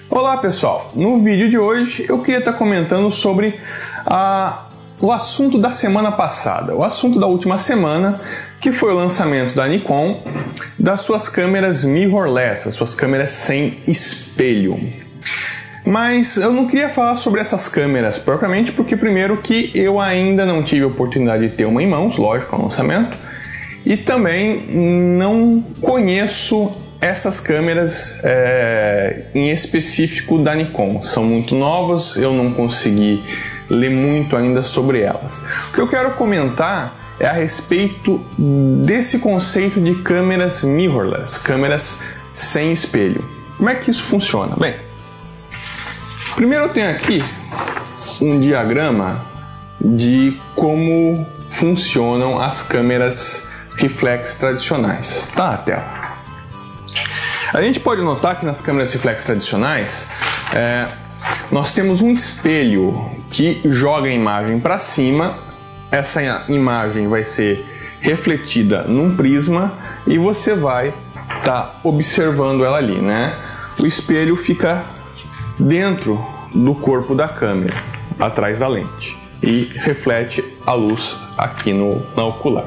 Olá pessoal, no vídeo de hoje eu queria estar comentando sobre o assunto da semana passada, o assunto da última semana, que foi o lançamento da Nikon das suas câmeras mirrorless, as suas câmeras sem espelho. Mas eu não queria falar sobre essas câmeras propriamente porque primeiro que eu ainda não tive a oportunidade de ter uma em mãos, lógico, ao lançamento, e também não conheço essas câmeras em específico da Nikon. São muito novas, eu não consegui ler muito ainda sobre elas. O que eu quero comentar é a respeito desse conceito de câmeras mirrorless, câmeras sem espelho. Como é que isso funciona? Bem, primeiro eu tenho aqui um diagrama de como funcionam as câmeras reflex tradicionais. Tá na tela. A gente pode notar que nas câmeras reflex tradicionais nós temos um espelho que joga a imagem para cima. Essa imagem vai ser refletida num prisma e você vai estar observando ela ali, né? O espelho fica dentro do corpo da câmera, atrás da lente, e reflete a luz aqui na ocular.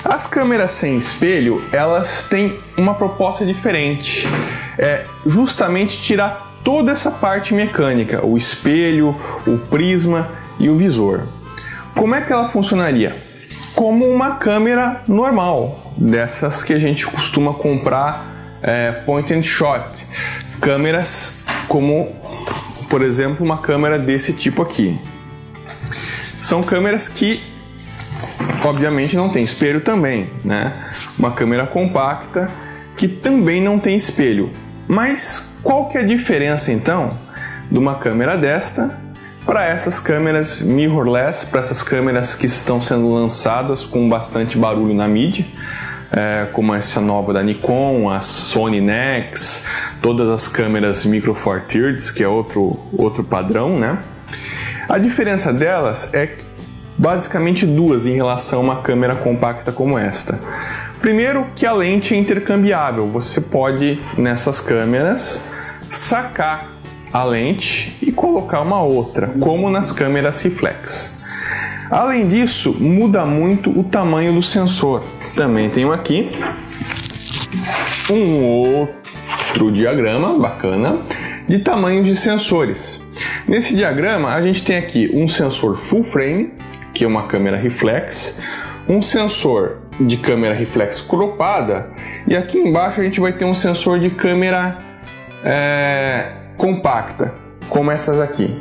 As câmeras sem espelho, elas têm uma proposta diferente, justamente tirar toda essa parte mecânica, o espelho, o prisma e o visor. Como é que ela funcionaria? Como uma câmera normal, dessas que a gente costuma comprar point and shot, câmeras como, por exemplo, uma câmera desse tipo aqui. São câmeras que obviamente não tem espelho também, né? Uma câmera compacta que também não tem espelho. Mas qual que é a diferença então de uma câmera desta para essas câmeras mirrorless, para essas câmeras que estão sendo lançadas com bastante barulho na mídia, como essa nova da Nikon, a Sony NEX, todas as câmeras Micro Four Thirds, que é outro padrão, né? A diferença delas é basicamente duas em relação a uma câmera compacta como esta. Primeiro, que a lente é intercambiável. Você pode, nessas câmeras, sacar a lente e colocar uma outra, como nas câmeras reflex. Além disso, muda muito o tamanho do sensor. Também tenho aqui um outro diagrama bacana de tamanhos de sensores. Nesse diagrama, a gente tem aqui um sensor full frame, que é uma câmera reflex, um sensor de câmera reflex cropada, e aqui embaixo a gente vai ter um sensor de câmera compacta, como essas aqui.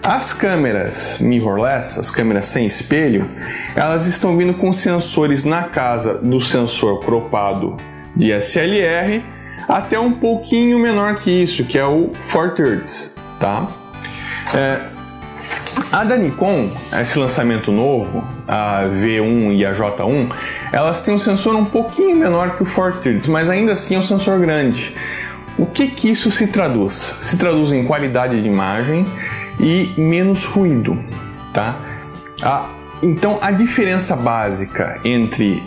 As câmeras mirrorless, as câmeras sem espelho, elas estão vindo com sensores na casa do sensor cropado de SLR até um pouquinho menor que isso, que é o 4/3, tá? A da Nikon, esse lançamento novo, a V1 e a J1, elas têm um sensor um pouquinho menor que o 4/3, mas ainda assim é um sensor grande. O que isso se traduz? Se traduz em qualidade de imagem e menos ruído, tá? Então a diferença básica entre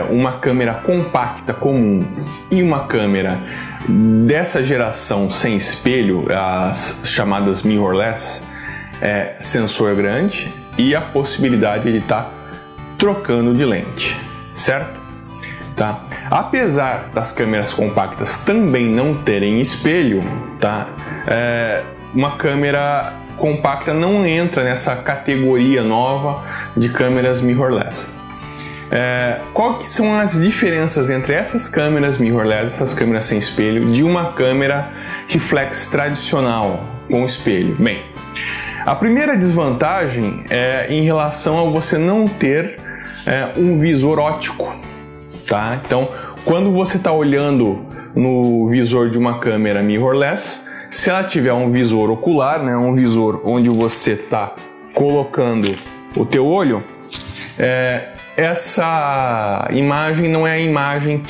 uma câmera compacta comum e uma câmera dessa geração sem espelho, as chamadas mirrorless, sensor grande e a possibilidade de estar trocando de lente, certo? Tá? Apesar das câmeras compactas também não terem espelho, tá? Uma câmera compacta não entra nessa categoria nova de câmeras mirrorless. Qual que são as diferenças entre essas câmeras mirrorless, essas câmeras sem espelho, de uma câmera reflex tradicional com espelho? Bem, a primeira desvantagem é em relação a você não ter um visor óptico, tá? Então, quando você está olhando no visor de uma câmera mirrorless, se ela tiver um visor ocular, né, um visor onde você está colocando o teu olho, essa imagem não é a imagem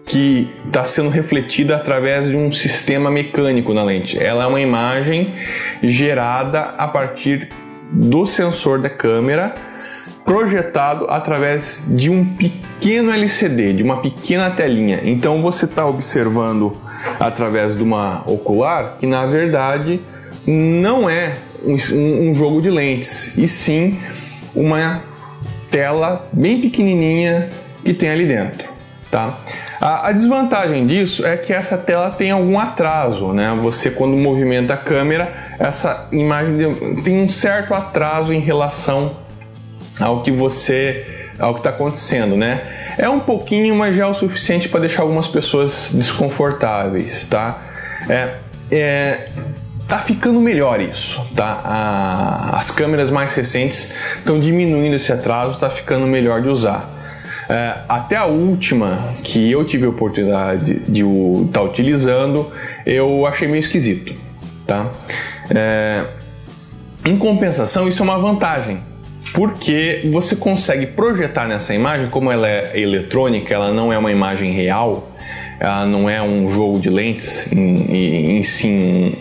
que está sendo refletida através de um sistema mecânico na lente. Ela é uma imagem gerada a partir do sensor da câmera, projetado através de um pequeno LCD, de uma pequena telinha. Então você está observando através de uma ocular, que na verdade não é um jogo de lentes, e sim uma tela bem pequenininha que tem ali dentro, tá? A desvantagem disso é que essa tela tem algum atraso, né? Você, quando movimenta a câmera, essa imagem tem um certo atraso em relação ao que está acontecendo, né? É um pouquinho, mas já é o suficiente para deixar algumas pessoas desconfortáveis, tá? Tá ficando melhor isso, tá? As câmeras mais recentes estão diminuindo esse atraso, tá ficando melhor de usar. Até a última que eu tive a oportunidade de estar utilizando, eu achei meio esquisito, tá? Em compensação, isso é uma vantagem, porque você consegue projetar nessa imagem, como ela é eletrônica, ela não é uma imagem real, ela não é um jogo de lentes em si,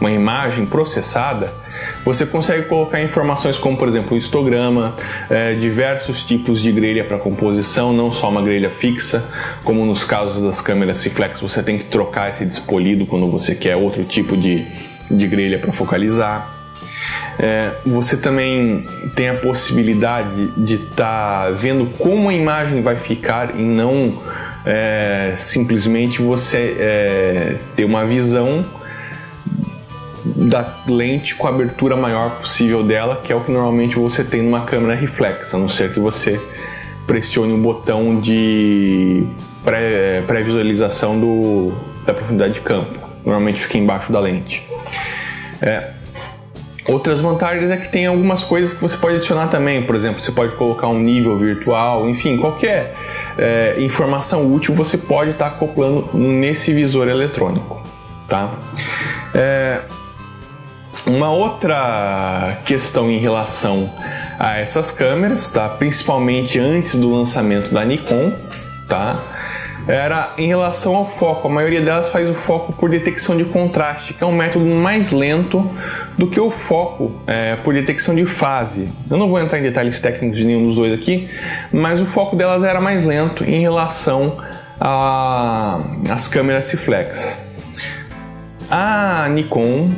uma imagem processada. Você consegue colocar informações como, por exemplo, o histograma, diversos tipos de grelha para composição, não só uma grelha fixa, como nos casos das câmeras reflex, você tem que trocar esse despolido quando você quer outro tipo de grelha para focalizar. Você também tem a possibilidade de estar vendo como a imagem vai ficar e não simplesmente você ter uma visão da lente com a abertura maior possível dela, que é o que normalmente você tem numa câmera reflex, a não ser que você pressione um botão de pré-visualização da profundidade de campo. Normalmente fica embaixo da lente. Outras vantagens é que tem algumas coisas que você pode adicionar também. Por exemplo, você pode colocar um nível virtual, enfim, qualquer informação útil você pode estar acoplando nesse visor eletrônico, tá? Uma outra questão em relação a essas câmeras, tá? Principalmente antes do lançamento da Nikon, tá? Era em relação ao foco. A maioria delas faz o foco por detecção de contraste, que é um método mais lento do que o foco por detecção de fase. Eu não vou entrar em detalhes técnicos de nenhum dos dois aqui, mas o foco delas era mais lento em relação às câmeras reflex. A Nikon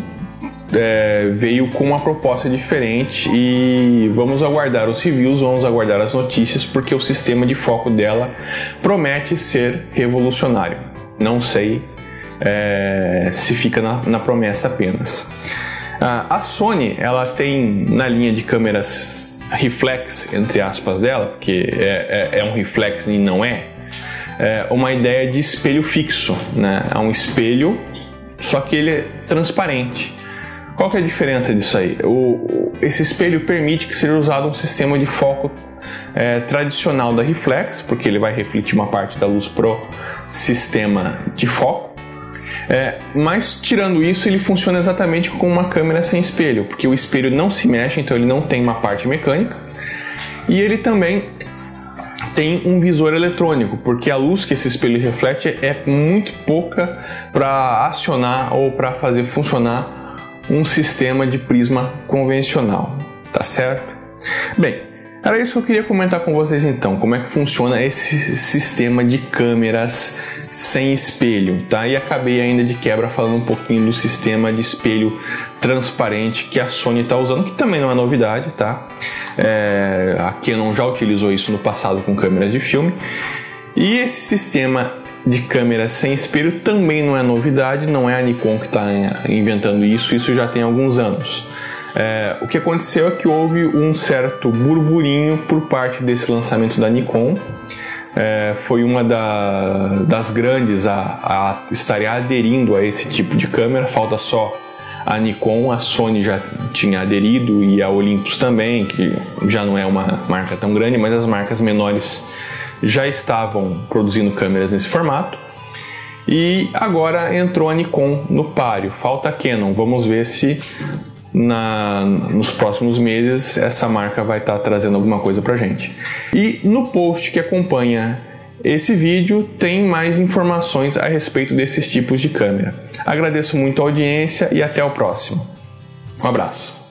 veio com uma proposta diferente e vamos aguardar os reviews, vamos aguardar as notícias, porque o sistema de foco dela promete ser revolucionário. Não sei se fica na promessa apenas. A Sony, ela tem na linha de câmeras reflex, entre aspas, dela, porque é um reflex e não uma ideia de espelho fixo, né? É um espelho, só que ele é transparente. Qual que é a diferença disso aí? Esse espelho permite que seja usado um sistema de foco tradicional da reflex, porque ele vai refletir uma parte da luz pro sistema de foco. Mas tirando isso, ele funciona exatamente como uma câmera sem espelho, porque o espelho não se mexe, então ele não tem uma parte mecânica, e ele também tem um visor eletrônico, porque a luz que esse espelho reflete é muito pouca para acionar ou para fazer funcionar um sistema de prisma convencional, tá certo? Bem, era isso que eu queria comentar com vocês então, como é que funciona esse sistema de câmeras sem espelho, tá? E acabei ainda de quebra falando um pouquinho do sistema de espelho transparente que a Sony está usando, que também não é novidade, tá? A Canon já utilizou isso no passado com câmeras de filme, e esse sistema de câmera sem espelho também não é novidade, não é a Nikon que está inventando isso já tem alguns anos. O que aconteceu é que houve um certo burburinho por parte desse lançamento da Nikon. Foi uma das grandes a estarem aderindo a esse tipo de câmera, falta só a Nikon, a Sony já tinha aderido e a Olympus também, que já não é uma marca tão grande, mas as marcas menores já estavam produzindo câmeras nesse formato, e agora entrou a Nikon no páreo, falta a Canon. Vamos ver se nos próximos meses essa marca vai estar trazendo alguma coisa pra gente. E no post que acompanha esse vídeo tem mais informações a respeito desses tipos de câmera. Agradeço muito a audiência e até o próximo. Um abraço.